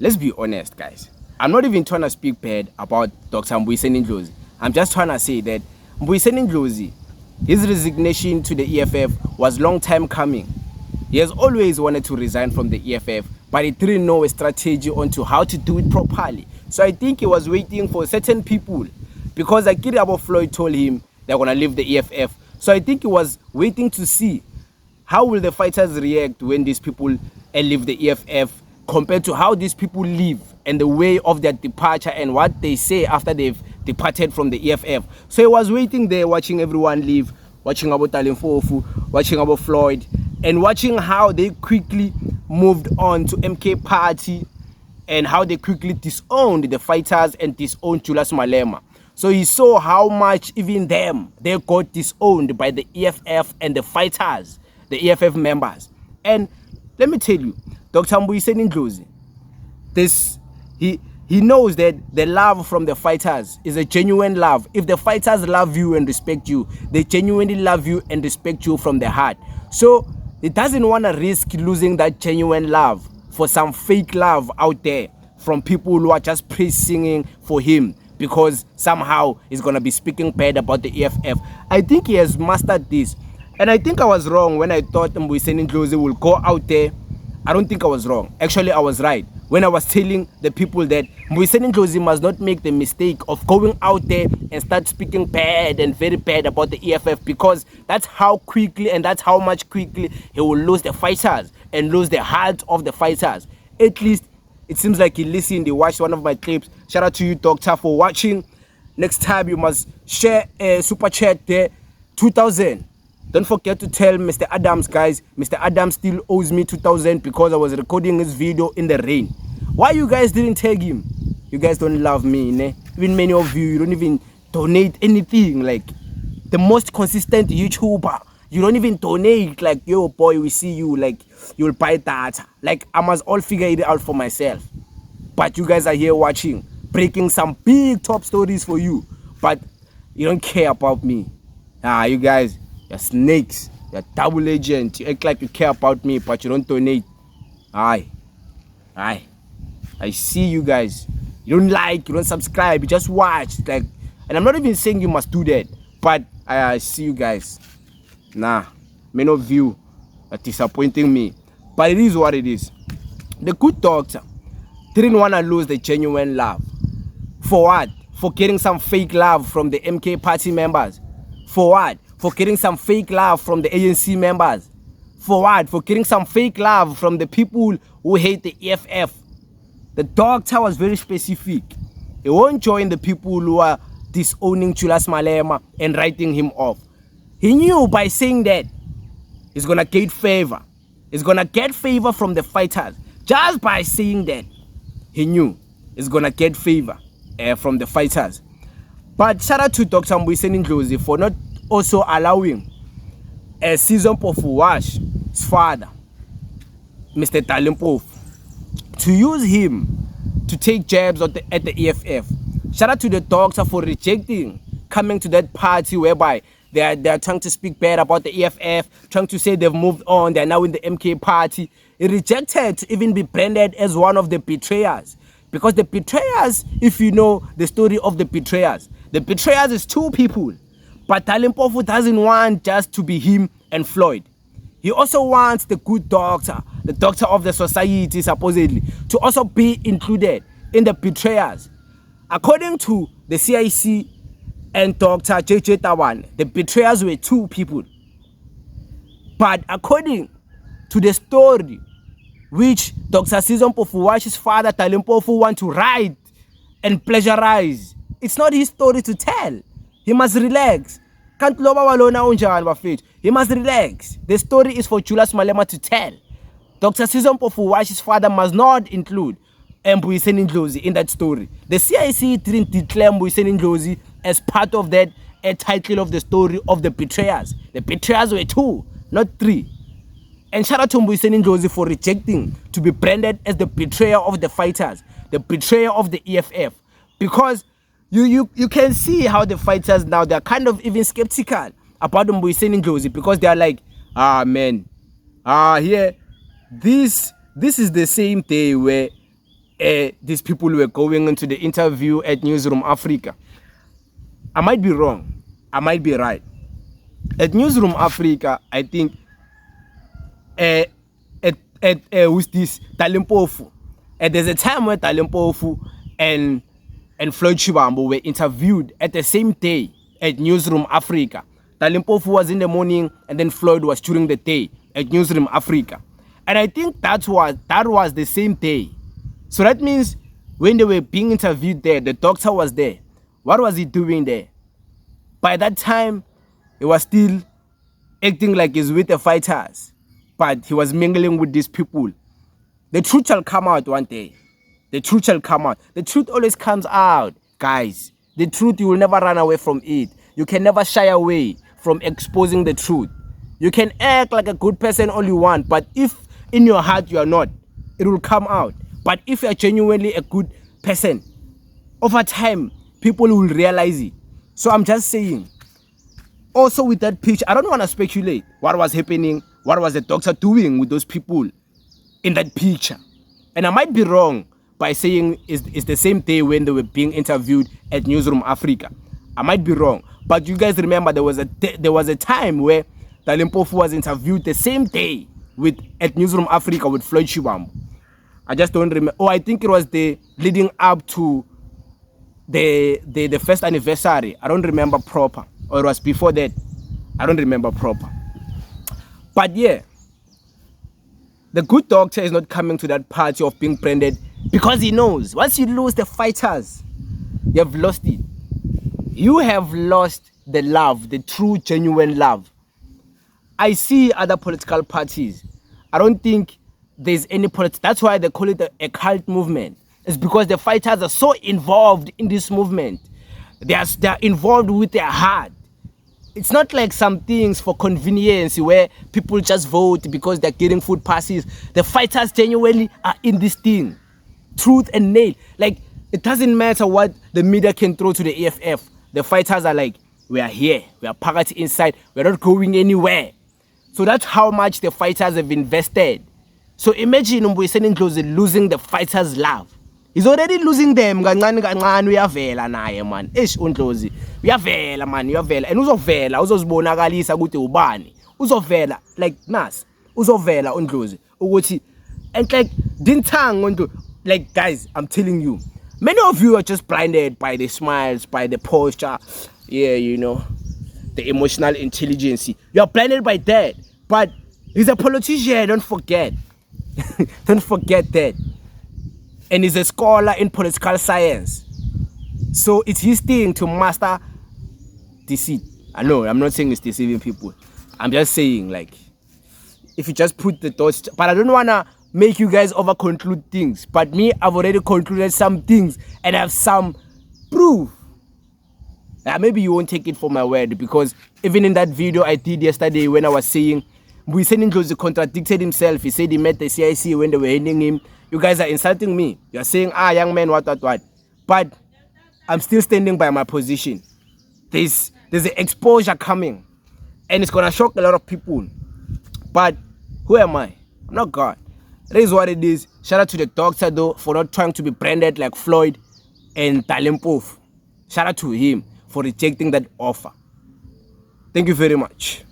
let's be honest, guys. I'm not even trying to speak bad about Dr. Mbuyiseni Ndlozi. I'm just trying to say that Mbuyiseni Ndlozi, his resignation to the EFF was long time coming. He has always wanted to resign from the EFF, but he didn't know a strategy onto how to do it properly. So I think he was waiting for certain people, because Akiri Floyd told him they're going to leave the EFF. So I think he was waiting to see how will the fighters react when these people leave the EFF compared to how these people live and the way of their departure and what they say after they've departed from the EFF. So he was waiting there, watching everyone leave, watching about Dali Mpofu, watching about Floyd, and watching how they quickly moved on to MK Party and how they quickly disowned the fighters and disowned Julius Malema. So he saw how much even them, they got disowned by the EFF and the fighters, the EFF members. And let me tell you, Dr. Mbuyiseni Ndlozi, he knows that the love from the fighters is a genuine love. If the fighters love you and respect you, they genuinely love you and respect you from the heart. So he doesn't want to risk losing that genuine love for some fake love out there from people who are just praise singing for him because somehow he's going to be speaking bad about the EFF. I think he has mastered this. And I think I was wrong when I thought Mbuyiseni Ndlozi will go out there. I don't think I was wrong. Actually, I was right when I was telling the people that Mbuyiseni Ndlozi must not make the mistake of going out there and start speaking bad and very bad about the EFF, because that's how quickly and that's how much quickly he will lose the fighters and lose the heart of the fighters. At least it seems like he listened, he watched one of my clips. Shout out to you, Doctor, for watching. Next time you must share a super chat there, 2000. Don't forget to tell Mr. Adams, guys. Mr. Adams still owes me 2,000 because I was recording his video in the rain. Why you guys didn't tag him? You guys don't love me, ne? Even many of you don't even donate anything. Like the most consistent YouTuber, you don't even donate. Like, yo boy, we see you. Like, you'll buy that. Like, I must all figure it out for myself. But you guys are here watching, breaking some big top stories for you. But you don't care about me. You guys, you're snakes. You're double agent. You act like you care about me, but you don't donate. I see you guys. You don't like, you don't subscribe, you just watch. Like, and I'm not even saying you must do that, but I see you guys. Nah, many of you are disappointing me. But it is what it is. The good doctor didn't want to lose the genuine love. For what? For getting some fake love from the MK Party members. For what? For getting some fake love from the ANC members. For what? For getting some fake love from the people who hate the EFF. The doctor was very specific. He won't join the people who are disowning Julius Malema and writing him off. He knew by saying that he's going to get favor. He's going to get favor from the fighters. Just by saying that, he knew he's going to get favor from the fighters. But shout out to Dr. Mbuyiseni Ndlozi for not also allowing a season Mpofu, his father, Mr. Dali Mpofu, to use him to take jabs at the EFF. Shout out to the doctor for rejecting coming to that party whereby they are trying to speak bad about the EFF, trying to say they've moved on, they're now in the MK Party. He rejected to even be branded as one of the betrayers. Because the betrayers, if you know the story of the betrayers is two people. But Dali Mpofu doesn't want just to be him and Floyd. He also wants the good doctor, the doctor of the society supposedly, to also be included in the betrayers. According to the CIC and Dr. JJ Tawan, the betrayers were two people. But according to the story which Dr. Season Mpofu's father, Dali Mpofu, want to write and pleasurize, it's not his story to tell. He must relax. He must relax. The story is for Julius Malema to tell. Dr. Season Mpofu's father must not include Mbuyiseni Ndlozi in that story. The CIC didn't declare Mbuyiseni Ndlozi as part of that title of the story of the betrayers. The betrayers were two, not three. And shout out to Mbuyiseni Ndlozi for rejecting to be branded as the betrayer of the fighters, the betrayer of the EFF. Because you can see how the fighters now, they're kind of even skeptical about Mbuyiseni Ndlozi, because they're like, man, here, this is the same day where these people were going into the interview at Newsroom Africa. I might be wrong. I might be right. At Newsroom Africa, I think who's this? Dali Mpofu. And there's a time when Dali Mpofu and Floyd Shivambu were interviewed at the same day at Newsroom Africa. Dali Mpofu was in the morning and then Floyd was during the day at Newsroom Africa. And I think that was the same day. So that means when they were being interviewed there, the doctor was there. What was he doing there? By that time, he was still acting like he's with the fighters, but he was mingling with these people. The truth shall come out one day. The truth shall come out. The truth always comes out, guys. The truth, you will never run away from it. You can never shy away from exposing the truth. You can act like a good person all you want, but if in your heart you are not, it will come out. But if you are genuinely a good person, over time, people will realize it. So I'm just saying, also with that picture, I don't want to speculate what was happening, what was the doctor doing with those people in that picture. And I might be wrong by saying it's the same day when they were being interviewed at Newsroom Africa. I might be wrong. But you guys remember there was a time where Dali Mpofu was interviewed the same day at Newsroom Africa with Floyd Shivambu. I just don't remember. Oh, I think it was the leading up to the first anniversary. I don't remember proper. Or it was before that. I don't remember proper. But yeah, the good doctor is not coming to that party of being branded because he knows once you lose the fighters, you have lost it. You have lost the love, the true, genuine love. I see other political parties. I don't think there's any politics. That's why they call it a cult movement. It's because the fighters are so involved in this movement. They are involved with their heart. It's not like some things for convenience where people just vote because they're getting food passes. The fighters genuinely are in this thing. Truth and nail. Like, it doesn't matter what the media can throw to the EFF. The fighters are like, we are here. We are packed inside. We're not going anywhere. So that's how much the fighters have invested. So imagine Mbuyiseni Ndlozi losing the fighters' love. He's already losing them. Kancane uyavela naye man. Ndlozi uyavela man, uyavela. And uzovela uzozibonakalisa ukuthi ubani. Uzovela like nas. Uzovela Ndlozi ukuthi and like dintang like guys, I'm telling you. Many of you are just blinded by the smiles, by the posture. Yeah, you know, the emotional intelligence. You are blinded by that. But he's a politician, don't forget. Don't forget that. And he's a scholar in political science. So it's his thing to master deceit. I know, I'm not saying it's deceiving people. I'm just saying, like, if you just put the thoughts, but I don't want to make you guys over-conclude things. But me, I've already concluded some things and I have some proof. Maybe you won't take it for my word, because even in that video I did yesterday when I was saying Mbuyiseni Ndlozi contradicted himself. He said he met the CIC when they were handing him. You guys are insulting me. You're saying, young man, what. But I'm still standing by my position. There's an exposure coming. And it's going to shock a lot of people. But who am I? I'm not God. It is what it is. Shout out to the doctor, though, for not trying to be branded like Floyd and Dali Mpofu. Shout out to him for rejecting that offer. Thank you very much.